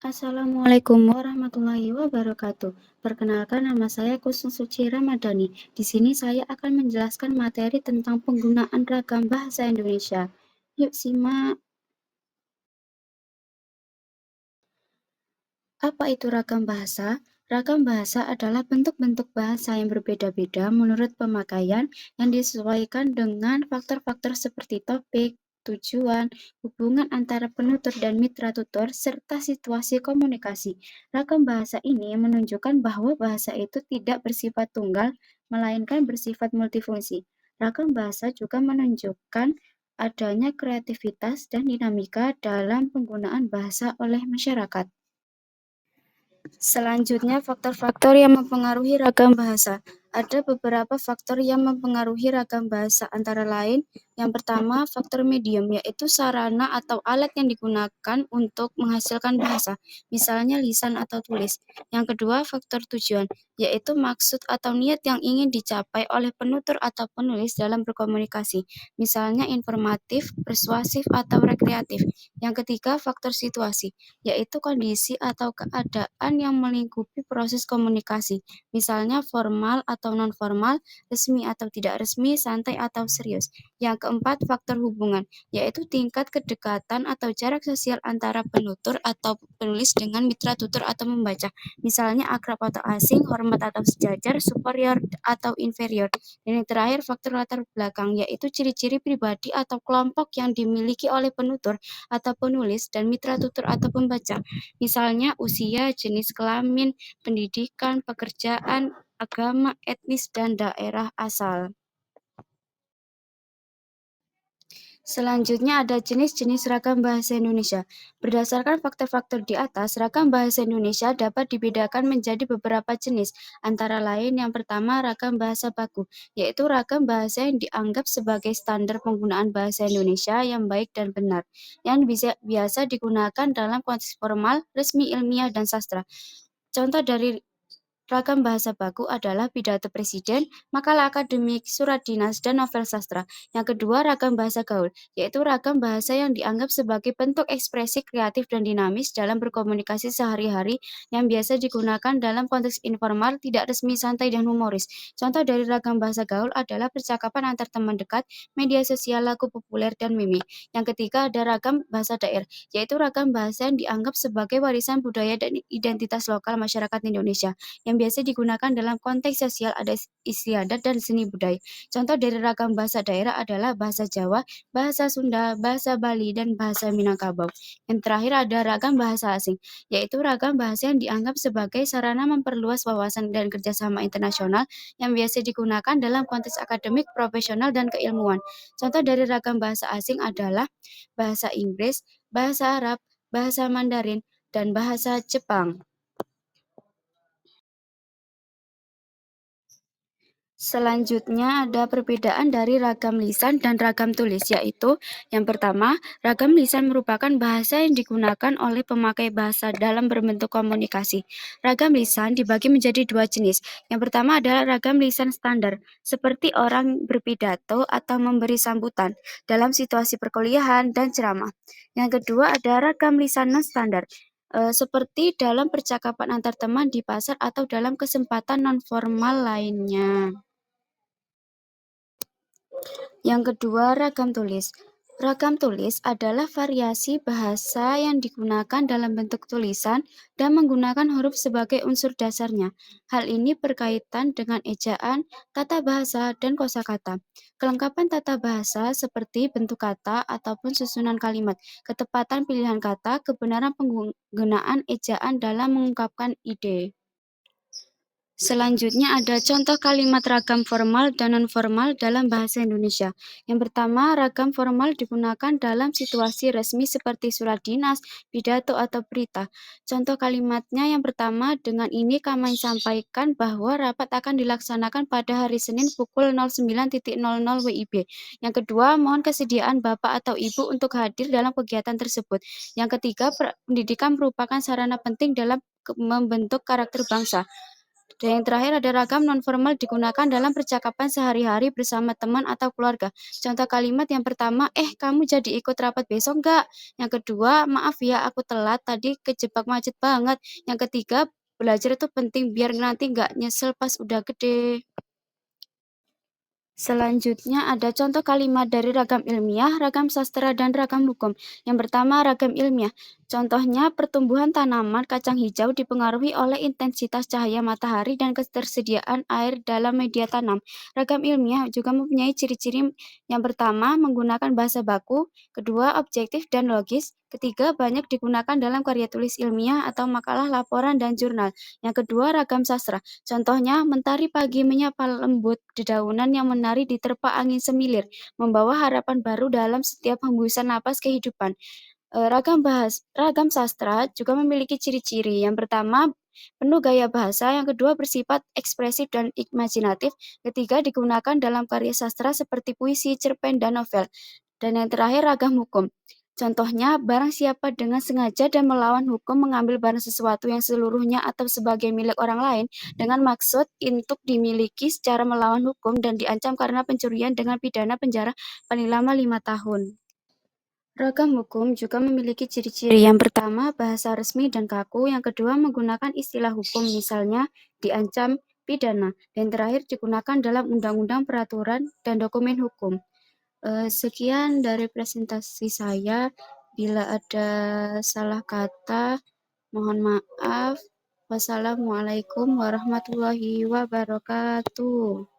Assalamualaikum warahmatullahi wabarakatuh. Perkenalkan, nama saya Kusum Suci Ramadhani. Di sini saya akan menjelaskan materi tentang penggunaan ragam bahasa Indonesia. Yuk simak. Apa itu ragam bahasa? Ragam bahasa adalah bentuk-bentuk bahasa yang berbeda-beda menurut pemakaian yang disesuaikan dengan faktor-faktor seperti topik, tujuan, hubungan antara penutur dan mitra tutur, serta situasi komunikasi. Ragam bahasa ini menunjukkan bahwa bahasa itu tidak bersifat tunggal, melainkan bersifat multifungsi. Ragam bahasa juga menunjukkan adanya kreativitas dan dinamika dalam penggunaan bahasa oleh masyarakat. Selanjutnya, faktor-faktor yang mempengaruhi ragam bahasa. Ada beberapa faktor yang mempengaruhi ragam bahasa, antara lain, yang pertama, faktor medium, yaitu sarana atau alat yang digunakan untuk menghasilkan bahasa, misalnya lisan atau tulis. Yang kedua, faktor tujuan, yaitu maksud atau niat yang ingin dicapai oleh penutur atau penulis dalam berkomunikasi, misalnya informatif, persuasif, atau rekreatif. Yang ketiga, faktor situasi, yaitu kondisi atau keadaan yang melingkupi proses komunikasi, misalnya formal atau non-formal, resmi atau tidak resmi, santai atau serius. Yang keempat, faktor hubungan, yaitu tingkat kedekatan atau jarak sosial antara penutur atau penulis dengan mitra tutur atau membaca, misalnya akrab atau asing, hormat atau sejajar, superior atau inferior. Dan yang terakhir, faktor latar belakang, yaitu ciri-ciri pribadi atau kelompok yang dimiliki oleh penutur atau penulis dan mitra tutur atau pembaca, misalnya usia, jenis kelamin, pendidikan, pekerjaan, agama, etnis, dan daerah asal. Selanjutnya ada jenis-jenis ragam bahasa Indonesia. Berdasarkan faktor-faktor di atas, ragam bahasa Indonesia dapat dibedakan menjadi beberapa jenis, antara lain yang pertama ragam bahasa baku, yaitu ragam bahasa yang dianggap sebagai standar penggunaan bahasa Indonesia yang baik dan benar, yang biasa digunakan dalam konteks formal, resmi, ilmiah, dan sastra. Contoh dari ragam bahasa baku adalah pidato presiden, makalah akademik, surat dinas, dan novel sastra. Yang kedua, ragam bahasa gaul, yaitu ragam bahasa yang dianggap sebagai bentuk ekspresi kreatif dan dinamis dalam berkomunikasi sehari-hari yang biasa digunakan dalam konteks informal, tidak resmi, santai, dan humoris. Contoh dari ragam bahasa gaul adalah percakapan antar teman dekat, media sosial, lagu populer, dan meme. Yang ketiga, ada ragam bahasa daerah, yaitu ragam bahasa yang dianggap sebagai warisan budaya dan identitas lokal masyarakat Indonesia, yang biasa digunakan dalam konteks sosial, adat istiadat, dan seni budaya. Contoh dari ragam bahasa daerah adalah bahasa Jawa, bahasa Sunda, bahasa Bali, dan bahasa Minangkabau. Yang terakhir ada ragam bahasa asing, yaitu ragam bahasa yang dianggap sebagai sarana memperluas wawasan dan kerjasama internasional yang biasa digunakan dalam konteks akademik, profesional, dan keilmuan. Contoh dari ragam bahasa asing adalah bahasa Inggris, bahasa Arab, bahasa Mandarin, dan bahasa Jepang. Selanjutnya ada perbedaan dari ragam lisan dan ragam tulis, yaitu yang pertama, ragam lisan merupakan bahasa yang digunakan oleh pemakai bahasa dalam berbentuk komunikasi. Ragam lisan dibagi menjadi dua jenis. Yang pertama adalah ragam lisan standar, seperti orang berpidato atau memberi sambutan dalam situasi perkuliahan dan ceramah. Yang kedua ada ragam lisan non-standar, seperti dalam percakapan antar teman di pasar atau dalam kesempatan non-formal lainnya. Yang kedua, ragam tulis. Ragam tulis adalah variasi bahasa yang digunakan dalam bentuk tulisan dan menggunakan huruf sebagai unsur dasarnya. Hal ini berkaitan dengan ejaan, tata bahasa, dan kosakata. Kelengkapan tata bahasa seperti bentuk kata ataupun susunan kalimat, ketepatan pilihan kata, kebenaran penggunaan ejaan dalam mengungkapkan ide. Selanjutnya ada contoh kalimat ragam formal dan non-formal dalam bahasa Indonesia. Yang pertama, ragam formal digunakan dalam situasi resmi seperti surat dinas, pidato, atau berita. Contoh kalimatnya yang pertama, dengan ini kami sampaikan bahwa rapat akan dilaksanakan pada hari Senin pukul 09.00 WIB. Yang kedua, mohon kesediaan Bapak atau Ibu untuk hadir dalam kegiatan tersebut. Yang ketiga, pendidikan merupakan sarana penting dalam membentuk karakter bangsa. Dan yang terakhir ada ragam nonformal digunakan dalam percakapan sehari-hari bersama teman atau keluarga. Contoh kalimat yang pertama, kamu jadi ikut rapat besok nggak? Yang kedua, maaf ya aku telat, tadi kejebak macet banget. Yang ketiga, belajar itu penting biar nanti nggak nyesel pas udah gede. Selanjutnya ada contoh kalimat dari ragam ilmiah, ragam sastra, dan ragam hukum. Yang pertama, ragam ilmiah. Contohnya, pertumbuhan tanaman kacang hijau dipengaruhi oleh intensitas cahaya matahari dan ketersediaan air dalam media tanam. Ragam ilmiah juga mempunyai ciri-ciri yang pertama, menggunakan bahasa baku, kedua, objektif dan logis, ketiga, banyak digunakan dalam karya tulis ilmiah atau makalah, laporan, dan jurnal. Yang kedua, ragam sastra. Contohnya, mentari pagi menyapa lembut dedaunan yang menari diterpa angin semilir, membawa harapan baru dalam setiap hembusan napas kehidupan. Ragam sastra juga memiliki ciri-ciri. Yang pertama, penuh gaya bahasa. Yang kedua, bersifat ekspresif dan imajinatif. Ketiga, digunakan dalam karya sastra seperti puisi, cerpen, dan novel. Dan yang terakhir, ragam hukum. Contohnya, barang siapa dengan sengaja dan melawan hukum mengambil barang sesuatu yang seluruhnya atau sebagai milik orang lain dengan maksud untuk dimiliki secara melawan hukum dan diancam karena pencurian dengan pidana penjara paling lama 5 tahun. Ragam hukum juga memiliki ciri-ciri. Yang pertama, bahasa resmi dan kaku. Yang kedua, menggunakan istilah hukum, misalnya diancam pidana. Dan terakhir, digunakan dalam undang-undang, peraturan, dan dokumen hukum. Sekian dari presentasi saya. Bila ada salah kata, mohon maaf. Wassalamualaikum warahmatullahi wabarakatuh.